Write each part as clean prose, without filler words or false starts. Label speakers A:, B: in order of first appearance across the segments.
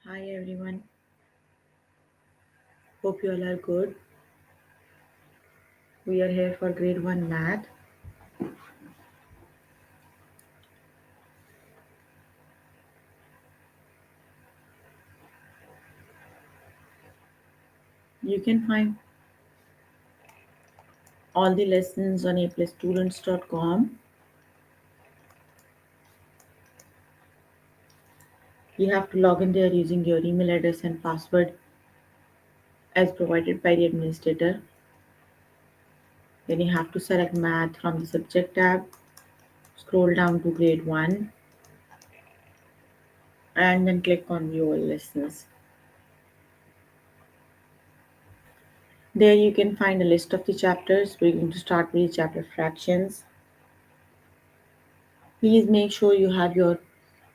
A: Hi everyone, hope you all are good. We are here for grade 1 math. You can find all the lessons on aplusstudents.com. You have to log in there using your email address and password as provided by the administrator. Then you have to select math from the subject tab, scroll down to grade 1 and then click on view all lessons. There you can find a list of the chapters. We're going to start with the chapter fractions. Please make sure you have your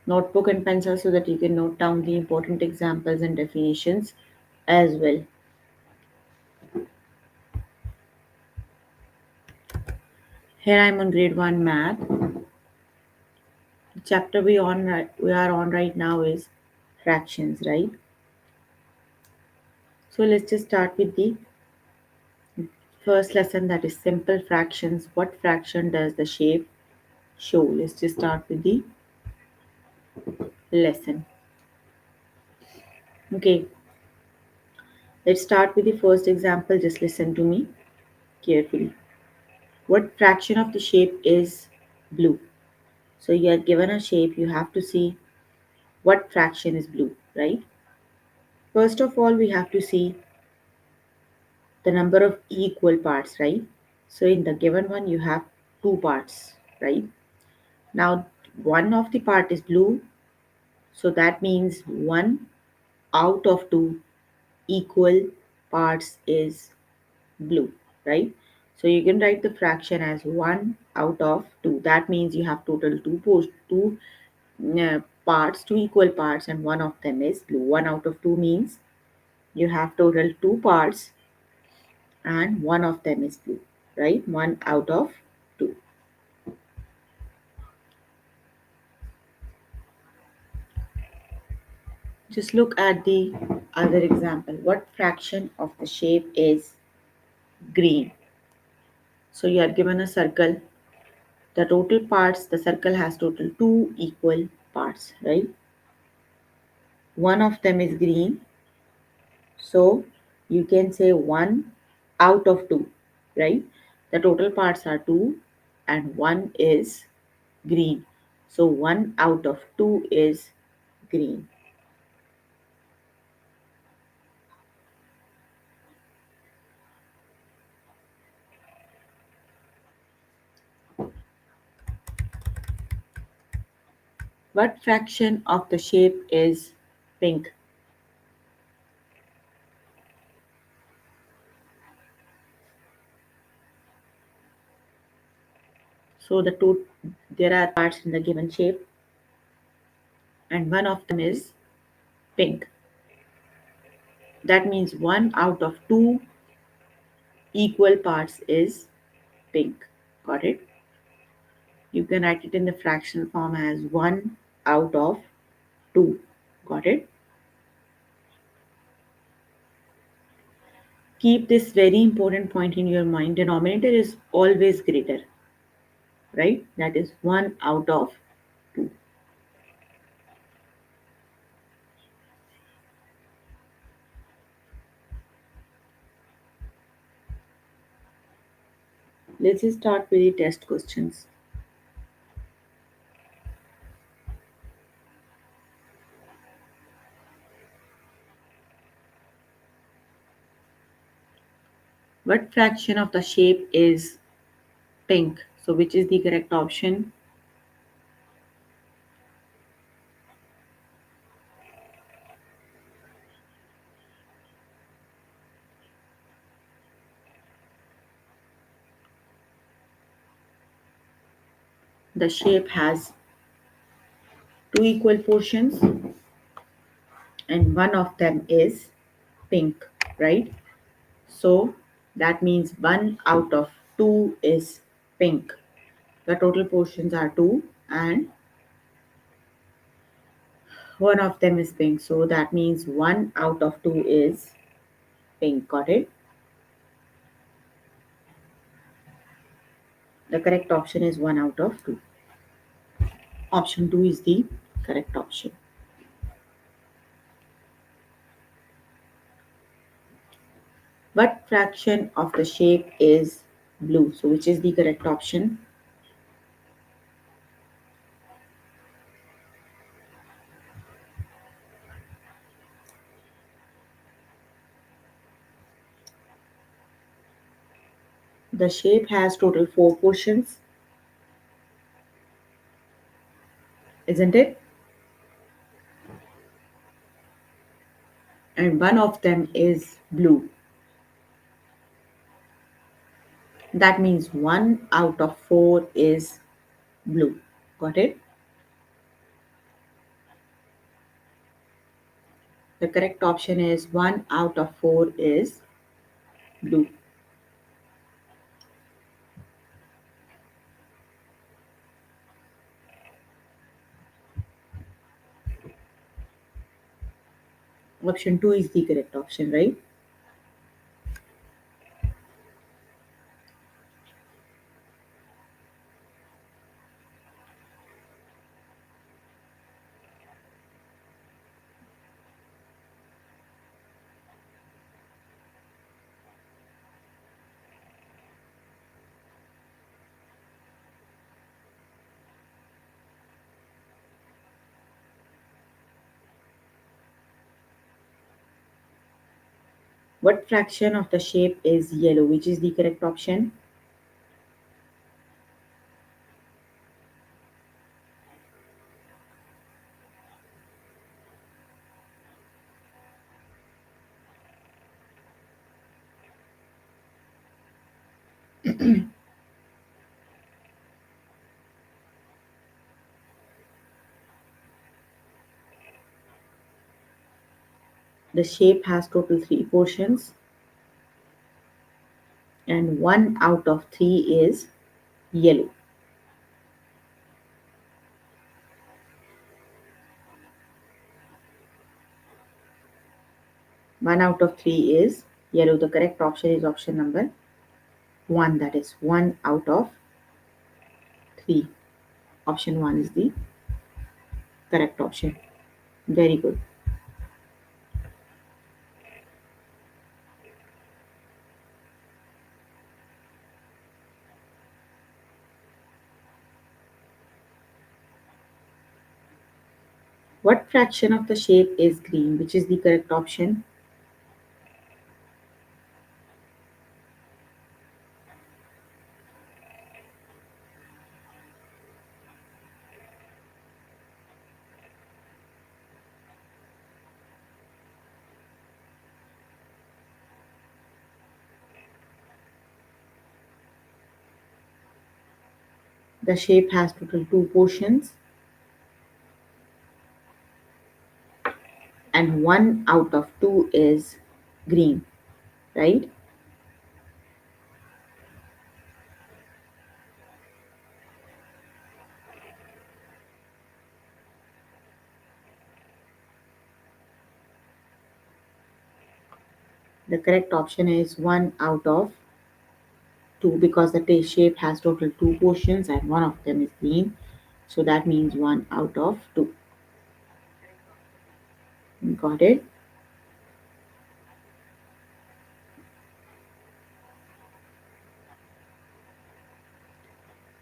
A: notebook and pencil so that you can note down the important examples and definitions as well. Here I'm on grade 1 math. The chapter we are on right now is fractions, right? So let's just start with the first lesson, that is simple fractions. What fraction does the shape show? Let's just start with the lesson. Okay, let's start with the first example. Just listen to me carefully. What fraction of the shape is blue? So you are given a shape, you have to see what fraction is blue, right? First of all, we have to see the number of equal parts, right? So in the given one, you have two parts, right? Now, one of the part is blue, so that means one out of two equal parts is blue, right? So you can write the fraction as 1 out of 2. That means you have total two parts, two equal parts, and one of them is blue. 1 out of 2 means you have total two parts and one of them is blue, right? 1 out of 2. Just look at the other example. What fraction of the shape is green? So you are given a circle. The total parts, the circle has total two equal parts, right? One of them is green. So you can say 1 out of 2, right? The total parts are 2 and 1 is green. So 1 out of 2 is green. What fraction of the shape is pink? So there are parts in the given shape and one of them is pink. That means 1 out of 2 equal parts is pink. Got it? You can write it in the fractional form as 1 out of 2. Got it? Keep this very important point in your mind. Denominator is always greater, right? That is 1 out of 2. Let's just start with the test questions. What fraction of the shape is pink? So, which is the correct option? the shape has two equal portions and one of them is pink, right? So that means 1 out of 2 is pink. The total portions are 2 and one of them is pink. So that means 1 out of 2 is pink. Got it? The correct option is 1 out of 2. Option 2 is the correct option. What fraction of the shape is blue? So which is the correct option? The shape has total 4 portions, isn't it? And one of them is blue. That means 1 out of 4 is blue. Got it? The correct option is 1 out of 4 is blue. Option 2 is the correct option, right? What fraction of the shape is yellow? Which is the correct option? The shape has total 3 portions and 1 out of 3 is yellow. 1 out of 3 is yellow. The correct option is option number 1, that is 1 out of 3. Option 1 is the correct option. Very good. What fraction of the shape is green? Which is the correct option? The shape has total 2 portions and 1 out of 2 is green, right? The correct option is 1 out of 2 because the shape has total 2 portions and one of them is green. So that means 1 out of 2. Got it?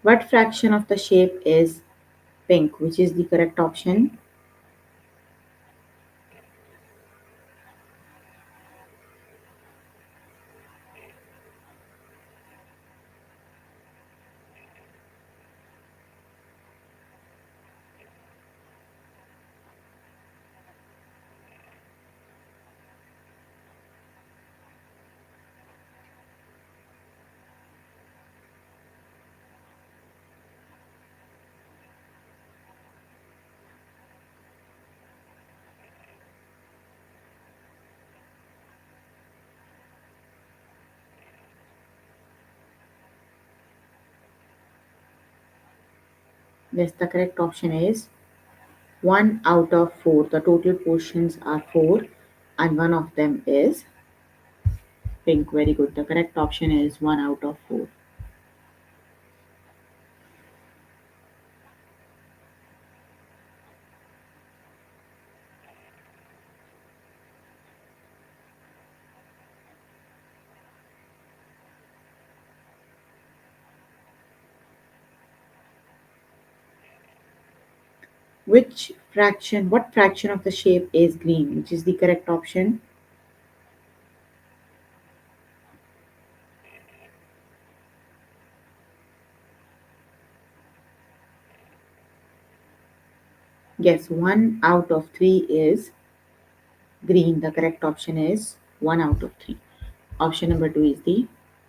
A: What fraction of the shape is pink? Which is the correct option? Yes, the correct option is 1 out of 4. The total portions are 4 and one of them is pink. Very good. The correct option is 1 out of 4. What fraction of the shape is green? Which is the correct option? Yes, 1 out of 3 is green. The correct option is 1 out of 3. Option number 2 is the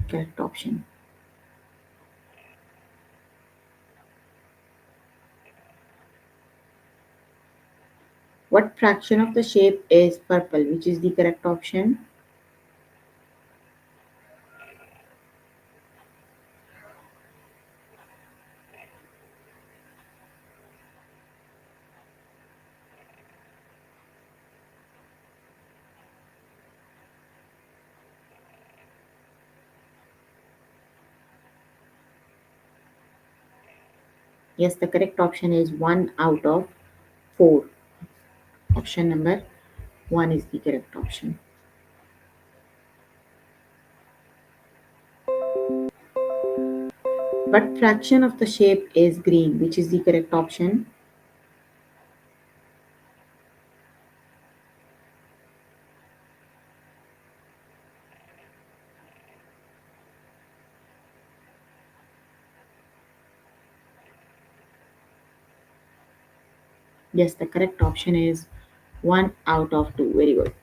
A: correct option. What fraction of the shape is purple? Which is the correct option? Yes, the correct option is 1 out of 4. Option number 1 is the correct option. What fraction of the shape is green? Which is the correct option? Yes, the correct option is 1 out of 2. Very good.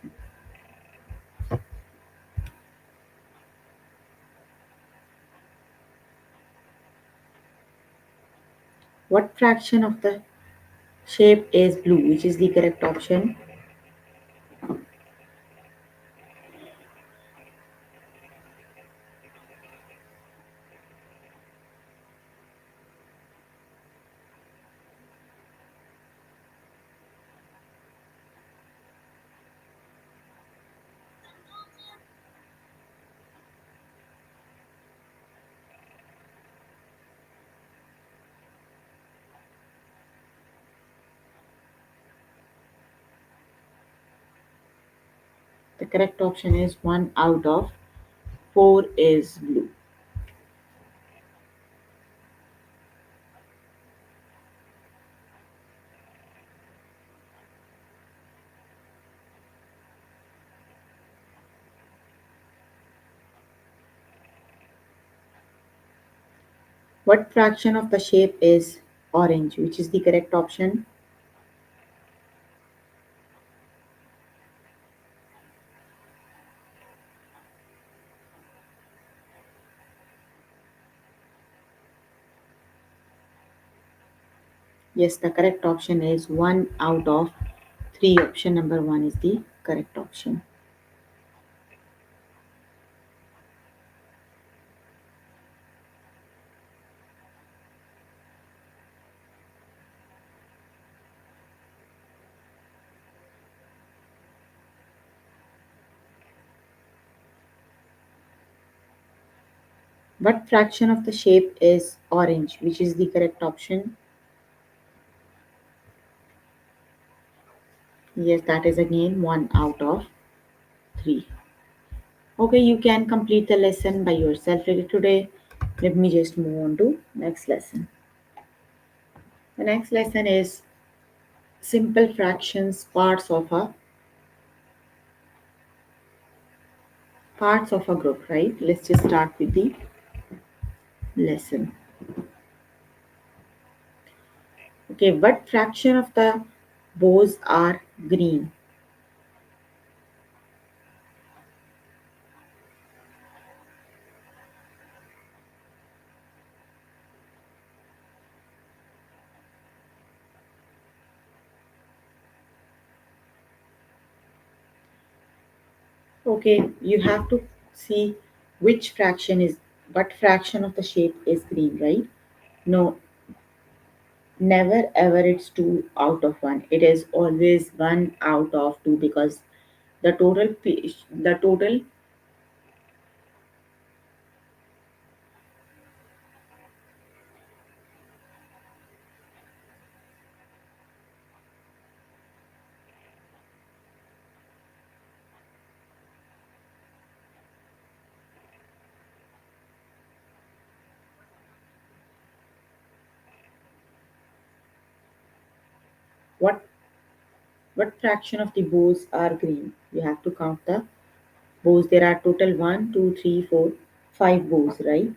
A: What fraction of the shape is blue? Which is the correct option? The correct option is 1 out of 4 is blue. What fraction of the shape is orange? Which is the correct option? Yes, the correct option is 1 out of 3. Option number 1 is the correct option. What fraction of the shape is orange? Which is the correct option? Yes, that is again 1 out of 3. Okay, you can complete the lesson by yourself really today. Let me just move on to next lesson. The next lesson is simple fractions, parts of a group, right? Let's just start with the lesson. Okay, what fraction of the bows are green? Okay, you have to see which fraction is what fraction of the shape is green, right? No, Never ever it's 2 out of 1. It is always 1 out of 2 because the total. what what fraction of the bows are green? You have to count the bows. There are total one, 2, 3, 4, 5 bows, right?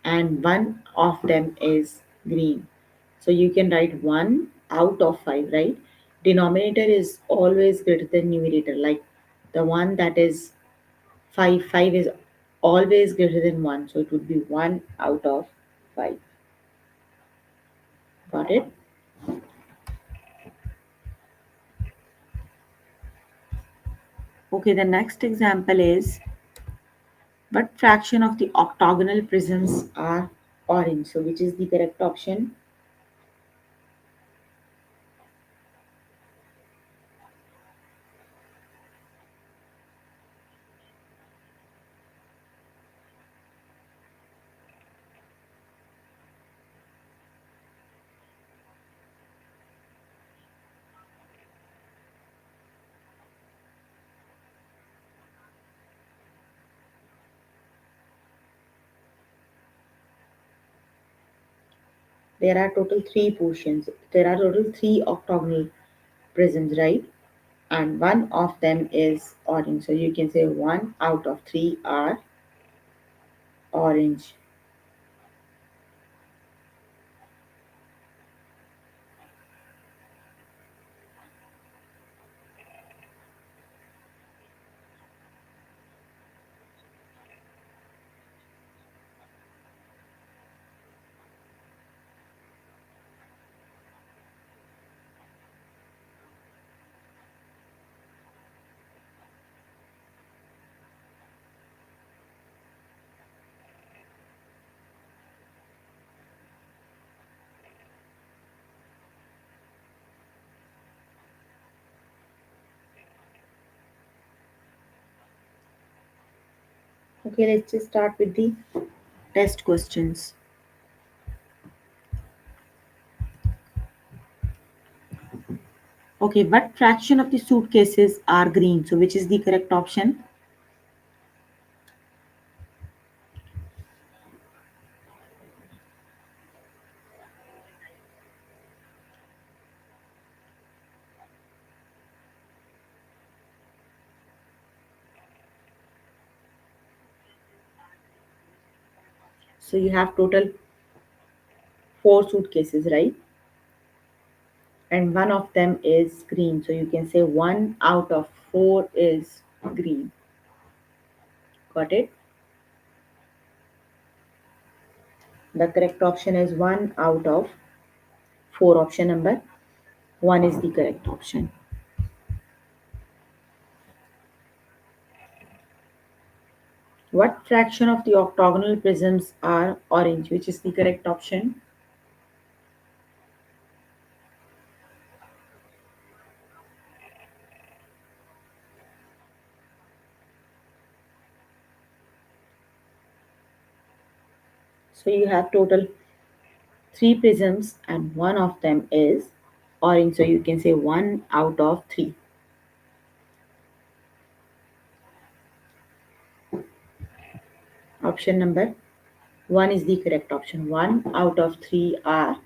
A: And one of them is green. So you can write 1 out of 5, right? Denominator is always greater than numerator. Like the one that is 5, 5 is always greater than 1. So it would be 1 out of 5. Got it? Okay, the next example is what fraction of the octagonal prisms are orange? So which is the correct option? There are total three portions. There are total three octagonal prisms, right? And one of them is orange. So you can say 1 out of 3 are orange. Okay, let's just start with the test questions. Okay, what fraction of the suitcases are green? So which is the correct option? So you have total 4 suitcases, right? And one of them is green. So you can say 1 out of 4 is green. Got it? The correct option is 1 out of 4. Option number 1 is the correct option. What fraction of the octagonal prisms are orange? Which is the correct option? So you have total 3 prisms and one of them is orange. So you can say 1 out of 3. Option number 1 is the correct option. 1 out of 3 are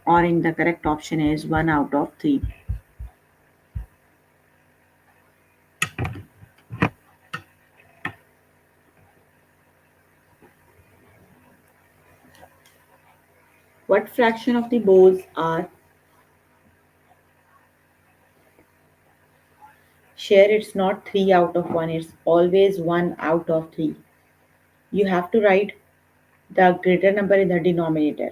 A: orange. The correct option is 1 out of 3. What fraction of the bows are share? It's not 3 out of 1. It's always 1 out of 3. You have to write the greater number in the denominator.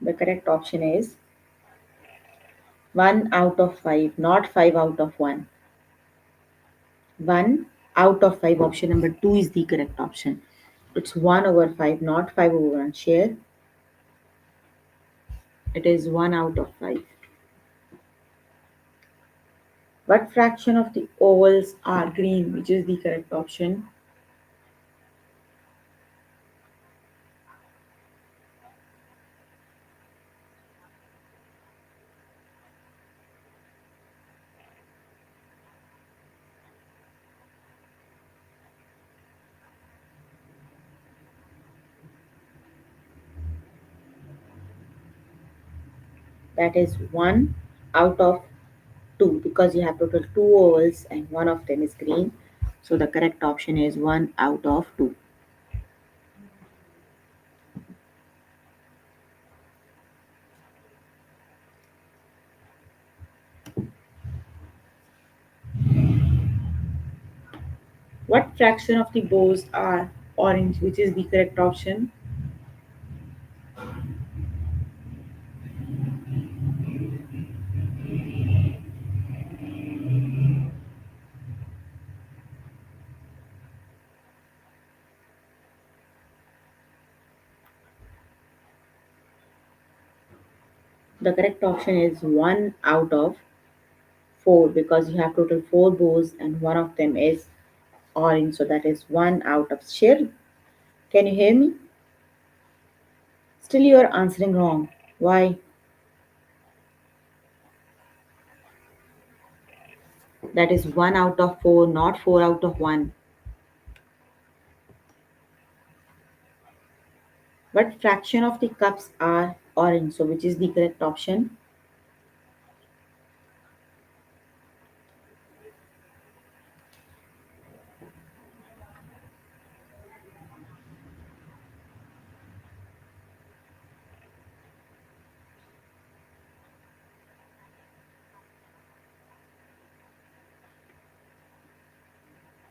A: The correct option is 1 out of 5, not 5 out of 1. 1 out of 5. Option number 2 is the correct option. It's 1 over 5, not 5 over 1. Share. It is 1 out of 5. What fraction of the ovals are green? Which is the correct option? That is 1 out of 2 because you have total 2 ovals and one of them is green. So the correct option is 1 out of 2. What fraction of the bows are orange? Which is the correct option? The correct option is 1 out of 4 because you have total 4 bows and one of them is orange. So that is 1 out of share. Can you hear me? Still you are answering wrong. Why? That is 1 out of 4, not 4 out of 1. What fraction of the cups are orange? So which is the correct option?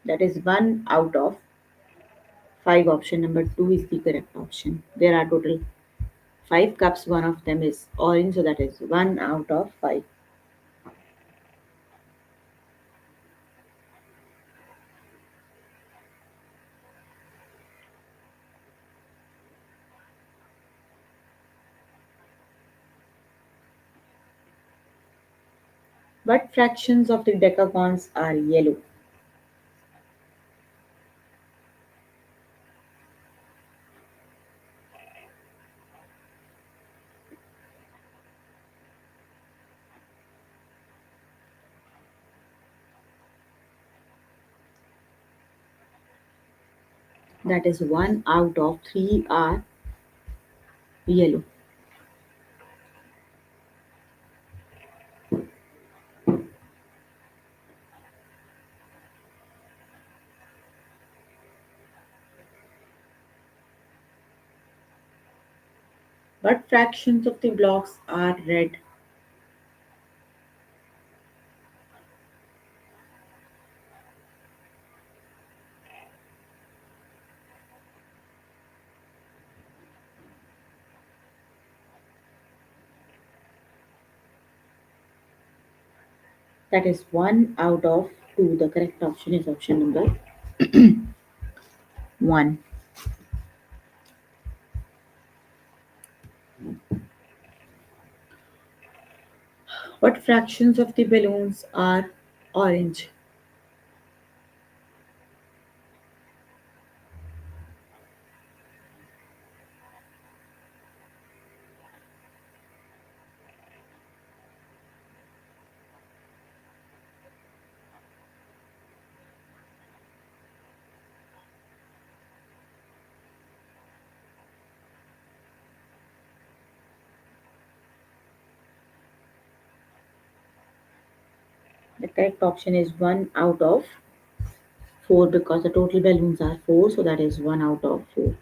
A: That is 1 out of 5. Option number 2 is the correct option. There are total 5 cups, one of them is orange, so that is 1 out of 5. What fractions of the decagons are yellow? That is 1 out of 3 are yellow. What fractions of the blocks are red? That is 1 out of 2. The correct option is option number 1. What fractions of the balloons are orange? The correct option is 1 out of 4 because the total balloons are 4, so that is 1 out of 4.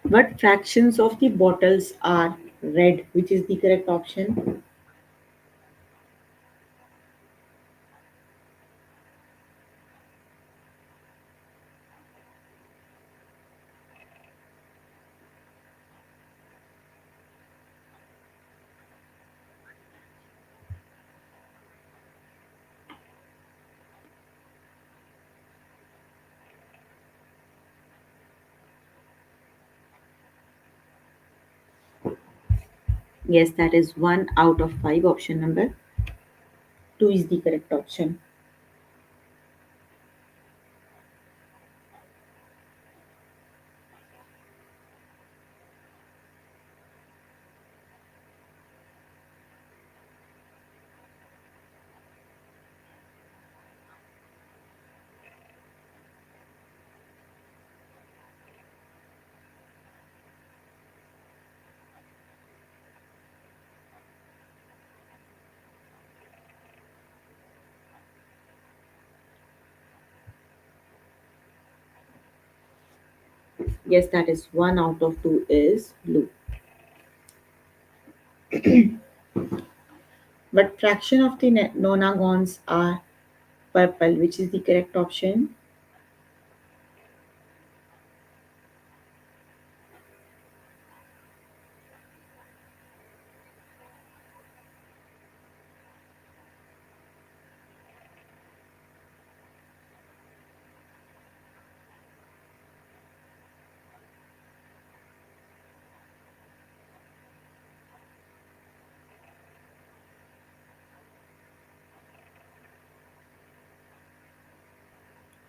A: What fractions of the bottles are red? Which is the correct option? Yes, that is 1 out of 5. Option number 2 is the correct option. Yes, that is 1 out of 2 is blue. But fraction of the nonagons are purple, which is the correct option.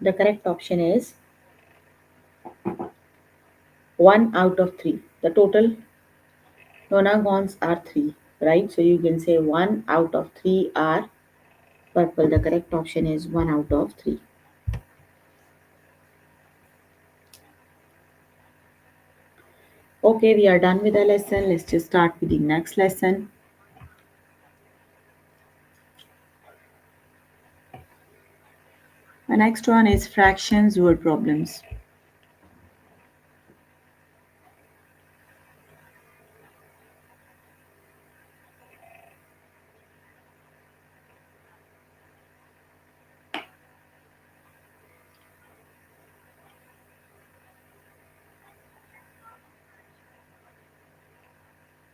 A: The correct option is 1 out of 3. The total nonagons are 3, right? So you can say 1 out of 3 are purple. The correct option is 1 out of 3. Okay, we are done with the lesson. Let's just start with the next lesson. The next one is fractions word problems.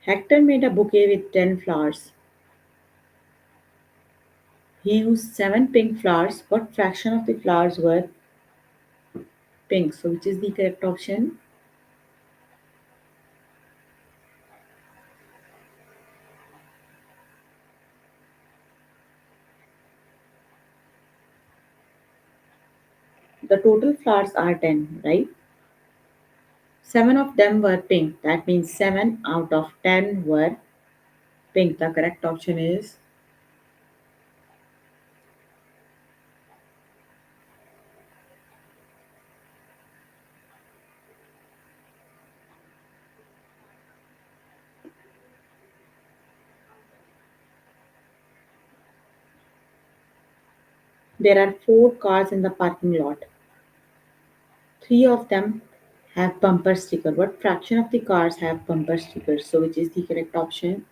A: Hector made a bouquet with 10 flowers. He used 7 pink flowers. What fraction of the flowers were pink? So, which is the correct option? The total flowers are 10, right? 7 of them were pink. That means 7 out of 10 were pink. The correct option is there are 4 cars in the parking lot. 3 of them have bumper sticker. What fraction of the cars have bumper stickers? So, which is the correct option?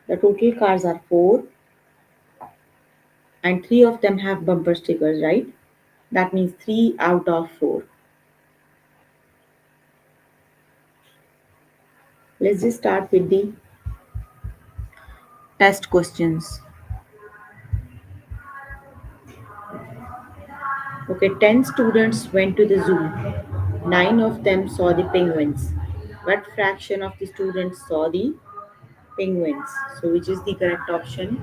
A: The total cars are 4 and 3 of them have bumper stickers, right? That means 3 out of 4. Let's just start with the test questions. Okay, 10 students went to the zoo. 9 of them saw the penguins. What fraction of the students saw the penguins? So, which is the correct option?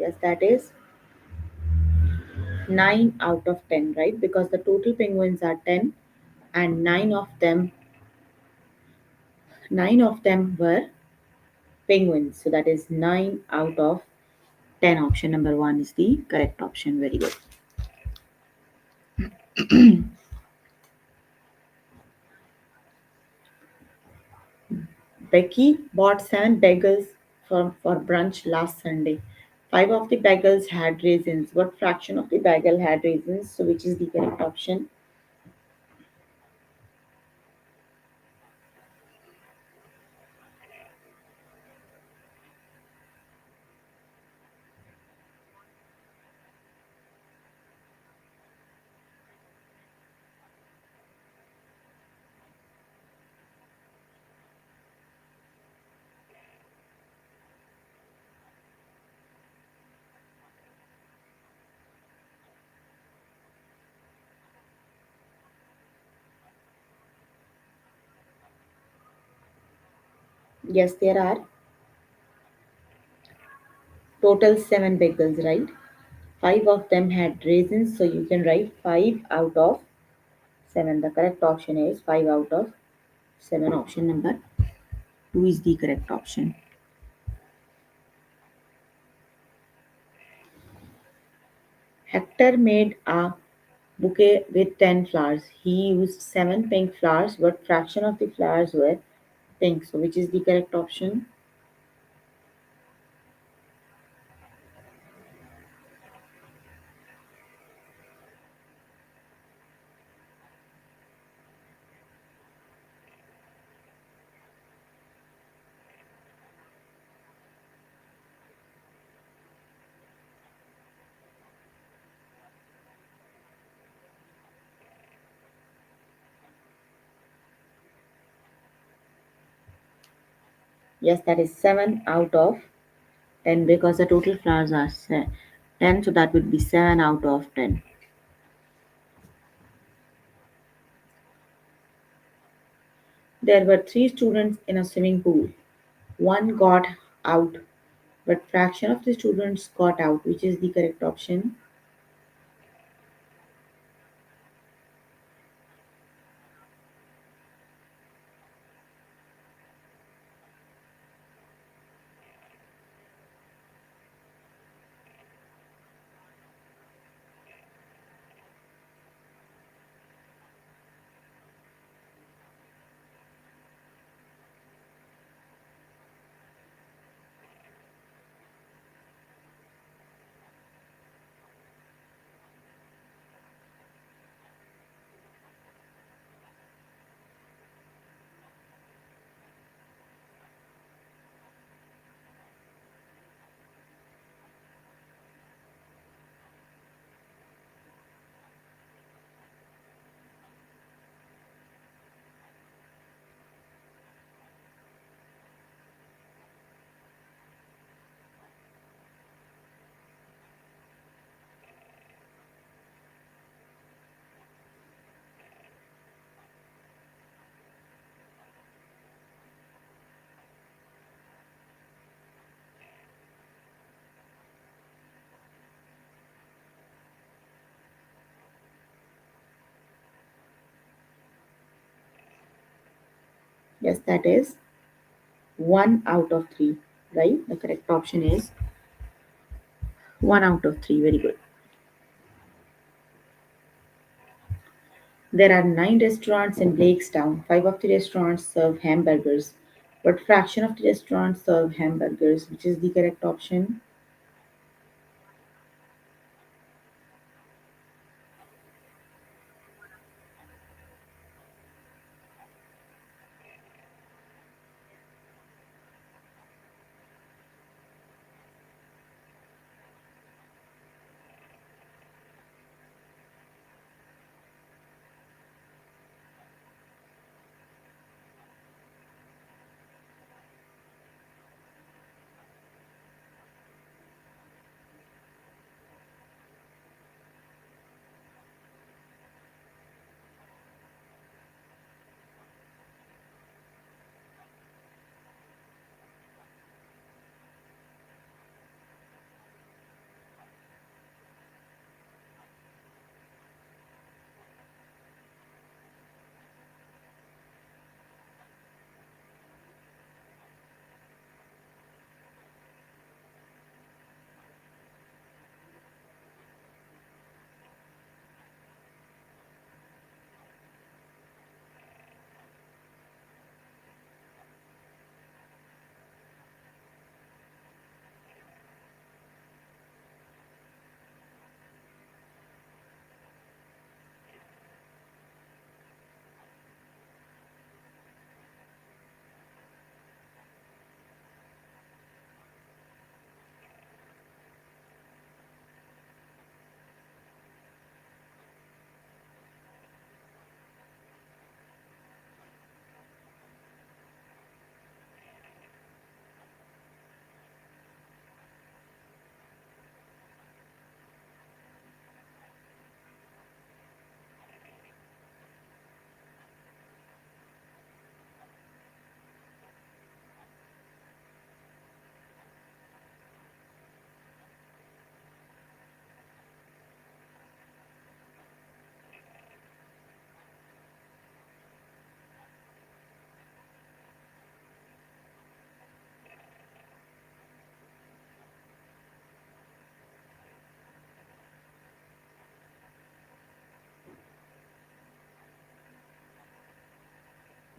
A: Yes, that is 9 out of 10, right? Because the total penguins are 10 and 9 of them were penguins. So that is 9 out of 10. Option number 1 is the correct option. Very good. Becky bought 7 bagels for brunch last Sunday. 5 of the bagels had raisins. What fraction of the bagel had raisins? So which is the correct option? Yes, there are total 7 bagels, right? 5 of them had raisins, so you can write 5 out of 7. The correct option is 5 out of 7. Option number 2 is the correct option. Hector made a bouquet with 10 flowers. He used 7 pink flowers. What fraction of the flowers were pink? So, which is the correct option? Yes, that is 7 out of 10 because the total flowers are 10, so that would be 7 out of 10. There were 3 students in a swimming pool. One got out, but fraction of the students got out, which is the correct option. Yes, that is 1 out of 3, right? The correct option is 1 out of 3. Very good. There are 9 restaurants in Blakestown. 5 of the restaurants serve hamburgers. What fraction of the restaurants serve hamburgers? Which is the correct option?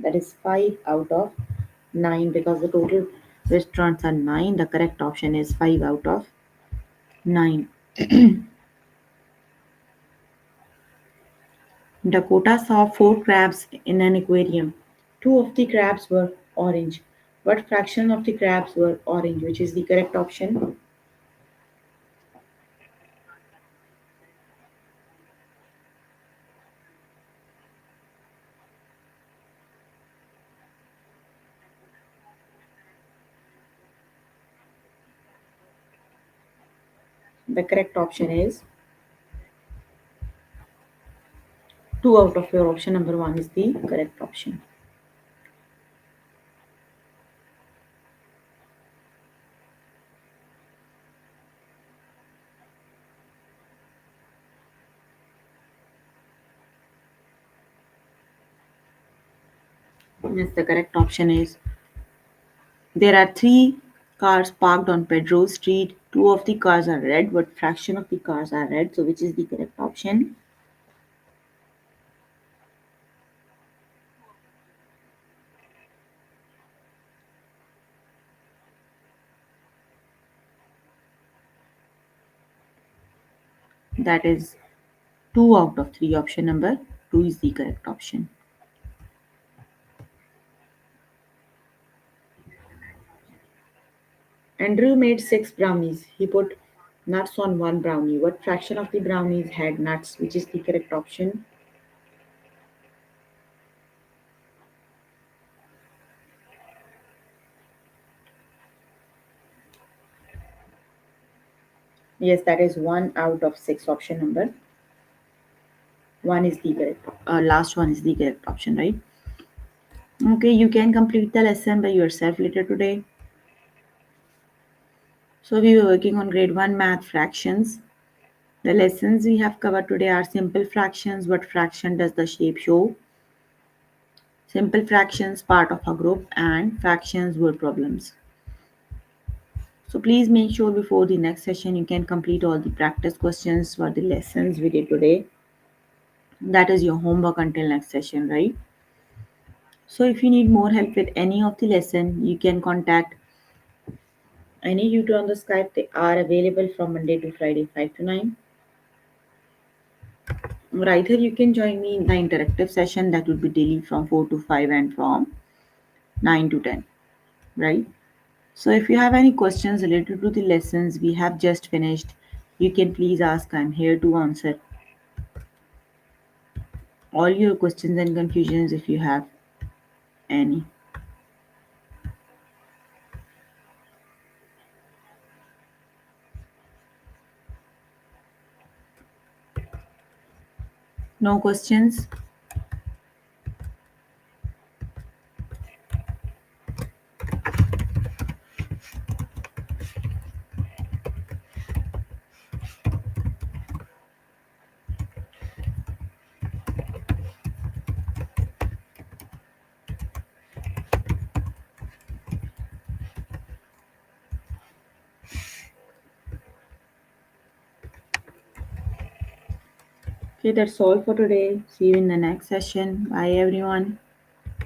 A: That is 5 out of 9 because the total restaurants are 9. The correct option is 5 out of 9. Dakota saw 4 crabs in an aquarium. Two of the crabs were orange. What fraction of the crabs were orange? Which is the correct option? The correct option is 2 out of your option. Number 1 is the correct option. Yes, the correct option is there are 3 cars parked on Pedro Street. 2 of the cars are red. What fraction of the cars are red? So, which is the correct option? That is 2 out of 3. Option number 2 is the correct option. Andrew made 6 brownies. He put nuts on one brownie. What fraction of the brownies had nuts? Which is the correct option? Yes, that is 1 out of 6. Option number 1 is the correct. Last one is the correct option, right? Okay, you can complete the lesson by yourself later today. So we were working on grade 1 math fractions. The lessons we have covered today are simple fractions. What fraction does the shape show? Simple fractions, part of a group, and fractions word problems. So please make sure before the next session you can complete all the practice questions for the lessons we did today. That is your homework until next session, right? So if you need more help with any of the lesson, you can contact any tutor on the Skype. They are available from Monday to Friday, 5 to 9. Or either you can join me in the interactive session that will be daily from 4 to 5 and from 9 to 10, right? So if you have any questions related to the lessons we have just finished, you can please ask. I'm here to answer all your questions and confusions if you have any. No questions? Okay, that's all for today. See you in the next session. Bye, everyone.